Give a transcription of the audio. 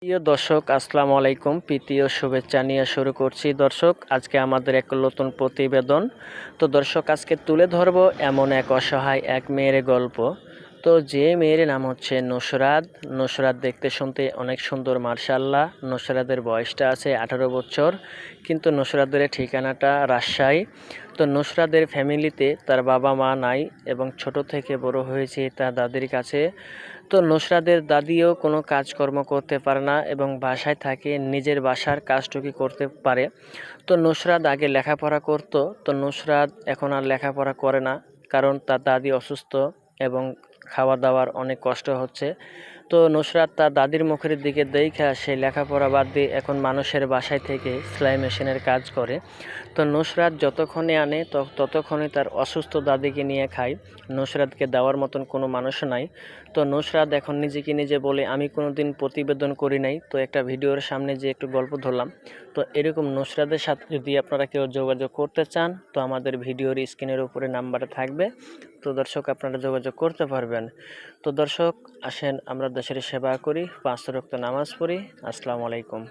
প্রিয় দর্শক, আসসালামু আলাইকুম। প্রীতি ও শুভেচ্ছা নিয়ে শুরু করছি। দর্শক, আজকে আমাদের এক নতুন প্রতিবেদন। তো দর্শক, আজকে তুলে ধরবো এমন এক অসহায় এক মেয়ের গল্প। তো যে মেয়ের নাম হচ্ছে নুসরাত। নুসরাত দেখতে শুনতে অনেক সুন্দর, মার্শাল্লাহ। নুসরাতের বয়সটা আছে 18 বছর, কিন্তু নুসরাতের ঠিকানাটা রাজশাহী। তো নুসরাতের ফ্যামিলিতে তার বাবা মা নাই এবং ছোট থেকে বড় হয়েছে তার দাদির কাছে। তো নুসরাতের দাদিও কোনো কাজকর্ম করতে পারে না এবং বাসায় থাকে, নিজের বাসার কাজটুকু করতে পারে। তো নুসরাত আগে লেখাপড়া করত, তো নুসরাত এখন আর লেখাপড়া করে না, কারণ তার দাদি অসুস্থ এবং খাওয়া দাওয়ার অনেক কষ্ট হচ্ছে। তো নুসরাত তার দাদির মুখের দিকে দেখা সে লেখাপড়া বাদ দিয়ে এখন মানুষের বাসায় থেকে সেলাই মেশিনের কাজ করে। তো নুসরাত যতক্ষণে আনে ততক্ষণে তার অসুস্থ দাদিকে নিয়ে খায়। নুসরাতকে দেওয়ার মতন কোনো মানুষ নাই। তো নুসরাত এখন নিজেকে নিজে বলে, আমি কোনো দিন প্রতিবেদন করি নাই, তো একটা ভিডিওর সামনে যে একটু গল্প ধরলাম। তো এরকম নুসরাতের সাথে যদি আপনারা কেউ যোগাযোগ করতে চান, তো আমাদের ভিডিওর স্ক্রিনের উপরে নাম্বার থাকবে। তো দর্শক, আপনারা যোগাযোগ করতে পারবেন। তো দর্শক, আসেন আমরা দেশের সেবা করি, 5 ওয়াক্ত নামাজ পড়ি। আসসালামু আলাইকুম।